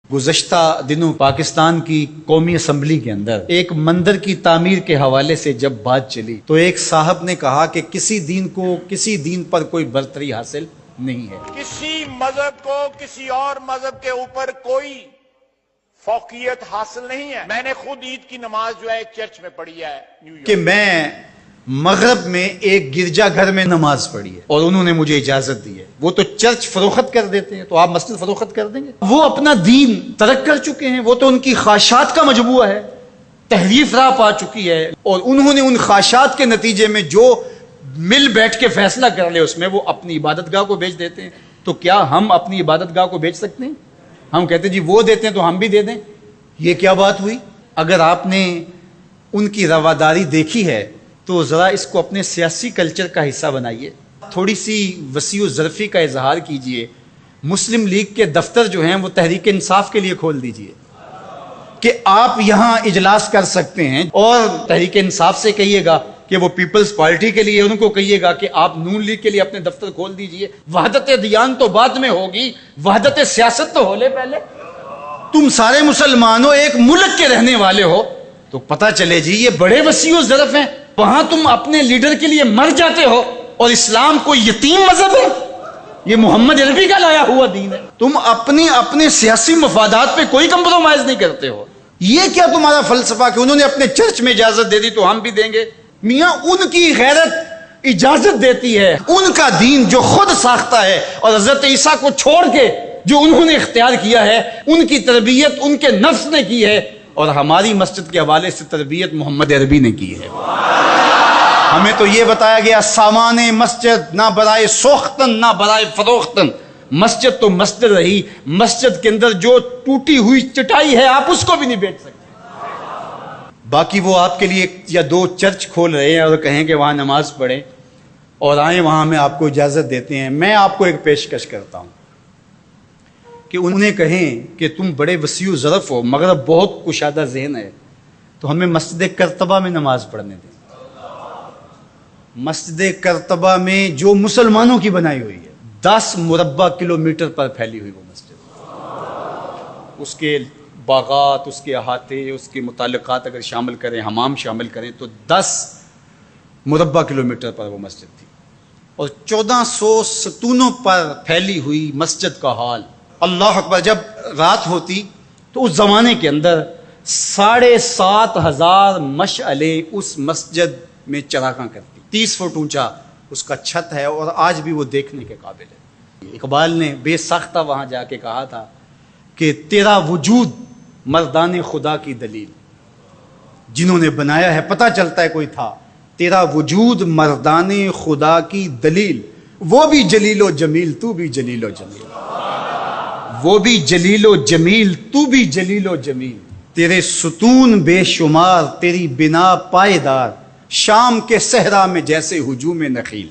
گزشتہ دنوں پاکستان کی قومی اسمبلی کے اندر ایک مندر کی تعمیر کے حوالے سے جب بات چلی تو ایک صاحب نے کہا کہ کسی دین پر کوئی برتری حاصل نہیں ہے، کسی مذہب کو کسی اور مذہب کے اوپر کوئی فوقیت حاصل نہیں ہے۔ میں نے خود عید کی نماز جو ہے ایک چرچ میں پڑھی ہے نیو یارک، کہ میں مغرب میں ایک گرجا گھر میں نماز پڑھی ہے اور انہوں نے مجھے اجازت دی ہے۔ وہ تو چرچ فروخت کر دیتے ہیں، تو آپ مسجد فروخت کر دیں گے؟ وہ اپنا دین ترک کر چکے ہیں، وہ تو ان کی خواہشات کا مجموعہ ہے، تحریف راہ پا چکی ہے، اور انہوں نے ان خواہشات کے نتیجے میں جو مل بیٹھ کے فیصلہ کر لے اس میں وہ اپنی عبادت گاہ کو بیچ دیتے ہیں۔ تو کیا ہم اپنی عبادت گاہ کو بیچ سکتے ہیں؟ ہم کہتے ہیں جی وہ دیتے ہیں تو ہم بھی دے دیں، یہ کیا بات ہوئی؟ اگر آپ نے ان کی رواداری دیکھی ہے تو ذرا اس کو اپنے سیاسی کلچر کا حصہ بنائیے، تھوڑی سی وسیع و ظرفی کا اظہار کیجئے۔ مسلم لیگ کے دفتر جو ہیں وہ تحریک انصاف کے لیے کھول دیجئے کہ آپ یہاں اجلاس کر سکتے ہیں، اور تحریک انصاف سے کہیے گا کہ وہ پیپلز پارٹی کے لیے، ان کو کہیے گا کہ آپ نون لیگ کے لیے اپنے دفتر کھول دیجئے۔ وحدت دیان تو بعد میں ہوگی، وحدت سیاست تو ہو لے پہلے۔ تم سارے مسلمانوں ایک ملک کے رہنے والے ہو تو پتہ چلے جی یہ بڑے وسیع و ظرف ہیں، وہاں تم اپنے لیڈر کے لیے مر جاتے ہو، اور اسلام کوئی یتیم مذہب ہے؟ یہ محمد عربی کا لایا ہوا دین ہے۔ تم اپنے سیاسی مفادات پہ کوئی کمپرومائز نہیں کرتے ہو۔ یہ کیا تمہارا فلسفہ کہ انہوں نے اپنے چرچ میں اجازت دے دی تو ہم بھی دیں گے؟ میاں ان کی غیرت اجازت دیتی ہے، ان کا دین جو خود ساختہ ہے، اور حضرت عیسیٰ کو چھوڑ کے جو انہوں نے اختیار کیا ہے ان کی تربیت ان کے نفس نے کی ہے، اور ہماری مسجد کے حوالے سے تربیت محمد عربی نے کی ہے۔ ہمیں تو یہ بتایا گیا سامان مسجد نہ برائے سوختن نہ برائے فروختن، مسجد تو مسجد رہی، مسجد کے اندر جو ٹوٹی ہوئی چٹائی ہے آپ اس کو بھی نہیں بیچ سکتے۔ باقی وہ آپ کے لیے یا دو چرچ کھول رہے ہیں اور کہیں کہ وہاں نماز پڑھیں اور آئیں وہاں میں آپ کو اجازت دیتے ہیں۔ میں آپ کو ایک پیشکش کرتا ہوں کہ انہیں کہیں کہ تم بڑے وسیع و ظرف ہو، مگر بہت کشادہ ذہن ہے، تو ہمیں مسجد کرتبہ میں نماز پڑھنے دیں۔ مسجد کرتبہ میں جو مسلمانوں کی بنائی ہوئی ہے، 10 مربع کلومیٹر پر پھیلی ہوئی وہ مسجد، اس کے باغات، اس کے احاطے، اس کے متعلقات اگر شامل کریں، حمام شامل کریں تو 10 مربع کلومیٹر پر وہ مسجد تھی، اور 1400 ستونوں پر پھیلی ہوئی مسجد کا حال۔ اللہ اکبر! جب رات ہوتی تو اس زمانے کے اندر 7500 مشعلیں اس مسجد میں چراغاں کرتی، 30 فٹ اونچا اس کا چھت ہے، اور آج بھی وہ دیکھنے کے قابل ہے۔ اقبال نے بے ساختہ وہاں جا کے کہا تھا کہ تیرا وجود مردان خدا کی دلیل، جنہوں نے بنایا ہے پتہ چلتا ہے کوئی تھا، تیرا وجود مردان خدا کی دلیل، وہ بھی جلیل و جمیل تو بھی جلیل و جمیل، وہ بھی جلیل و جمیل تو بھی جلیل و جمیل، تیرے ستون بے شمار تیری بنا پائیدار، شام کے صحرا میں جیسے ہجوم نخیل۔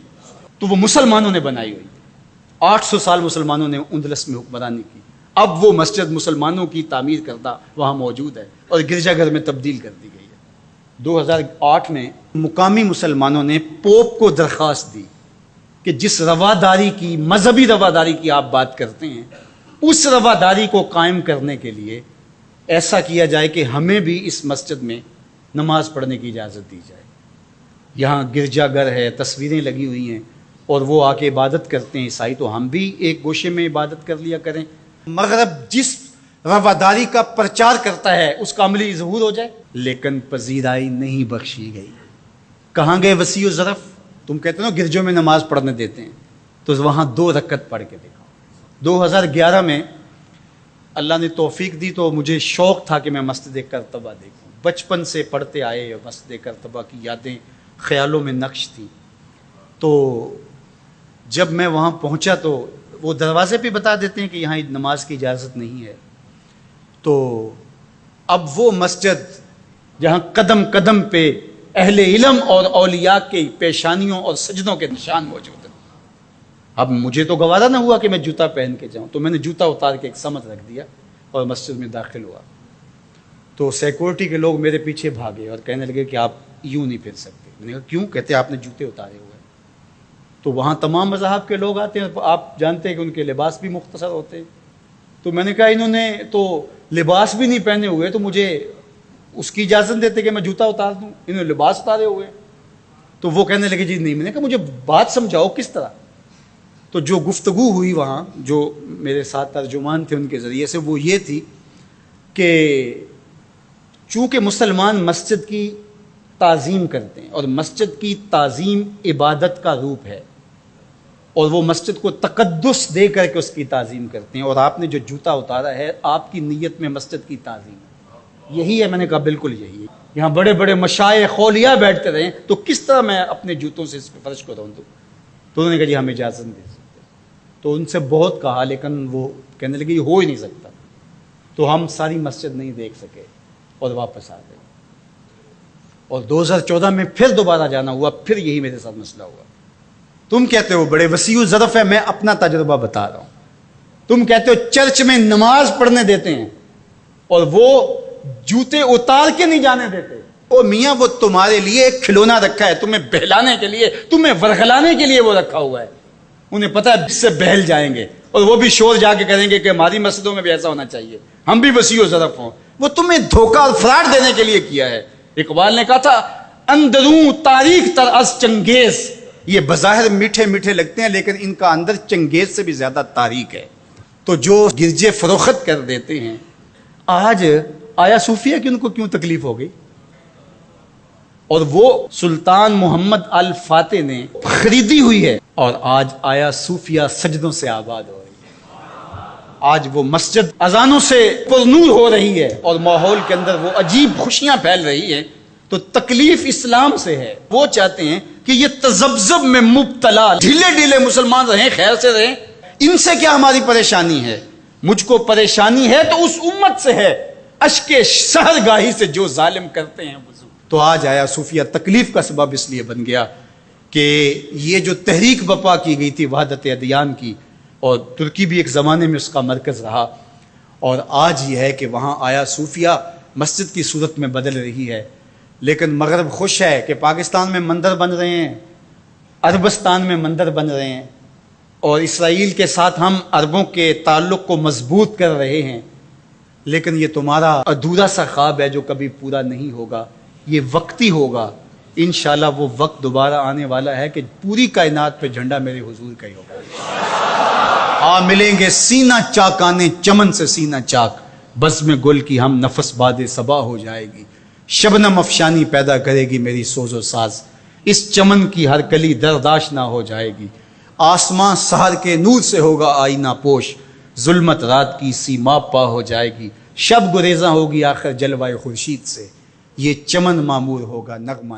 تو وہ مسلمانوں نے بنائی ہوئی، 800 سال مسلمانوں نے اندلس میں حکمرانی کی، اب وہ مسجد مسلمانوں کی تعمیر کردہ وہاں موجود ہے اور گرجا گھر میں تبدیل کر دی گئی ہے۔ 2008 میں مقامی مسلمانوں نے پوپ کو درخواست دی کہ جس رواداری کی، مذہبی رواداری کی آپ بات کرتے ہیں، اس رواداری کو قائم کرنے کے لیے ایسا کیا جائے کہ ہمیں بھی اس مسجد میں نماز پڑھنے کی اجازت دی جائے۔ یہاں گرجا گھر ہے، تصویریں لگی ہوئی ہیں، اور وہ آ کے عبادت کرتے ہیں عیسائی، تو ہم بھی ایک گوشے میں عبادت کر لیا کریں۔ مغرب جس رواداری کا پرچار کرتا ہے اس کا عملی ظہور ہو جائے، لیکن پذیرائی نہیں بخشی گئی۔ کہاں گئے وسیع و ظرف؟ تم کہتے ہو گرجوں میں نماز پڑھنے دیتے ہیں، تو وہاں 2 رکعت پڑھ کے دیکھا۔ 2011 میں اللہ نے توفیق دی تو مجھے شوق تھا کہ میں مسجد کرتبہ دیکھوں، بچپن سے پڑھتے آئے، اور مسجد کرتبہ کی یادیں خیالوں میں نقش تھیں۔ تو جب میں وہاں پہنچا تو وہ دروازے پہ بتا دیتے ہیں کہ یہاں نماز کی اجازت نہیں ہے، تو اب وہ مسجد جہاں قدم قدم پہ اہل علم اور اولیاء کی پیشانیوں اور سجدوں کے نشان موجود ہیں، اب مجھے تو گوارا نہ ہوا کہ میں جوتا پہن کے جاؤں، تو میں نے جوتا اتار کے ایک سمت رکھ دیا اور مسجد میں داخل ہوا۔ تو سیکورٹی کے لوگ میرے پیچھے بھاگے اور کہنے لگے کہ آپ یوں نہیں پھر سکتے۔ میں نے کہا کیوں؟ کہتے آپ نے جوتے اتارے ہوئے۔ تو وہاں تمام مذاہب کے لوگ آتے ہیں، آپ جانتے ہیں کہ ان کے لباس بھی مختصر ہوتے ہیں، تو میں نے کہا انہوں نے تو لباس بھی نہیں پہنے ہوئے، تو مجھے اس کی اجازت دیتے کہ میں جوتا اتار دوں، انہوں نے لباس اتارے ہوئے. تو وہ کہنے لگے جی نہیں. میں نے کہا مجھے بات سمجھاؤ کس طرح. تو جو گفتگو ہوئی وہاں، جو میرے ساتھ ترجمان تھے ان کے ذریعے سے، وہ یہ تھی کہ چونکہ مسلمان مسجد کی تعظیم کرتے ہیں اور مسجد کی تعظیم عبادت کا روپ ہے، اور وہ مسجد کو تقدس دے کر کے اس کی تعظیم کرتے ہیں، اور آپ نے جو جوتا اتارا ہے آپ کی نیت میں مسجد کی تعظیم ہے، یہی ہے. میں نے کہا بالکل یہی ہے. یہاں بڑے بڑے مشائخ اولیاء بیٹھتے رہیں تو کس طرح میں اپنے جوتوں سے اس پہ فرش کو رون دوں. تو انہوں نے کہا جی ہم اجازت نہیں دے سکتے. تو ان سے بہت کہا لیکن وہ کہنے لگے یہ ہو ہی نہیں سکتا. تو ہم ساری مسجد نہیں دیکھ سکے اور واپس آ گئے. اور 2014 میں پھر دوبارہ جانا ہوا، پھر یہی میرے ساتھ مسئلہ ہوا. تم کہتے ہو بڑے وسیع ظرف ہے، میں اپنا تجربہ بتا رہا ہوں. تم کہتے ہو چرچ میں نماز پڑھنے دیتے ہیں اور وہ جوتے اتار کے نہیں جانے دیتے. او میاں وہ تمہارے لیے ایک کھلونا رکھا ہے، تمہیں بہلانے کے لیے، تمہیں ورغلانے کے لیے وہ رکھا ہوا ہے. انہیں پتا ہے اس سے بہل جائیں گے اور وہ بھی شور جا کے کریں گے کہ ہماری مسجدوں میں بھی ایسا ہونا چاہیے، ہم بھی وسیع و ظرف ہوں. وہ تمہیں دھوکہ اور فراڈ دینے کے لیے کیا ہے. اقبال نے کہا تھا اندروں تاریخ تر از چنگیز. یہ بظاہر میٹھے میٹھے لگتے ہیں لیکن ان کا اندر چنگیز سے بھی زیادہ تاریخ ہے. تو جو گرجے فروخت کر دیتے ہیں، آج آیا صوفیہ کی ان کو کیوں تکلیف ہو گئی؟ اور وہ سلطان محمد الفاتح نے خریدی ہوئی ہے، اور آج آیا صوفیہ سجدوں سے آباد ہو رہی ہے. آج وہ مسجد اذانوں سے پرنور ہو رہی ہے اور ماحول کے اندر وہ عجیب خوشیاں پھیل رہی ہیں. تو تکلیف اسلام سے ہے. وہ چاہتے ہیں کہ یہ تذبذب میں مبتلا ڈھیلے ڈھیلے مسلمان رہیں، خیر سے رہیں. ان سے کیا ہماری پریشانی ہے؟ مجھ کو پریشانی ہے تو اس امت سے ہے، اشک سحرگاہی سے جو ظالم کرتے ہیں وضو. تو آج آیا صوفیہ تکلیف کا سبب اس لیے بن گیا کہ یہ جو تحریک بپا کی گئی تھی وحدت ادیان کی، اور ترکی بھی ایک زمانے میں اس کا مرکز رہا، اور آج یہ ہے کہ وہاں آیا صوفیہ مسجد کی صورت میں بدل رہی ہے. لیکن مغرب خوش ہے کہ پاکستان میں مندر بن رہے ہیں، عربستان میں مندر بن رہے ہیں، اور اسرائیل کے ساتھ ہم عربوں کے تعلق کو مضبوط کر رہے ہیں. لیکن یہ تمہارا ادھورا سا خواب ہے جو کبھی پورا نہیں ہوگا. یہ وقتی ہوگا. انشاءاللہ وہ وقت دوبارہ آنے والا ہے کہ پوری کائنات پہ جھنڈا میرے حضور کا ہی ہوگا. ملیں گے سینہ چاکانے چمن سے سینہ چاک، بزم گل کی ہم نفس باد صبا ہو جائے گی. شبنم افشانی پیدا کرے گی میری سوز و ساز، اس چمن کی ہر کلی درداش نہ ہو جائے گی. آسماں سحر کے نور سے ہوگا آئینہ پوش، ظلمت رات کی سیما پا ہو جائے گی. شب گریزاں ہوگی آخر جلوائے خورشید سے، یہ چمن معمور ہوگا نغمہ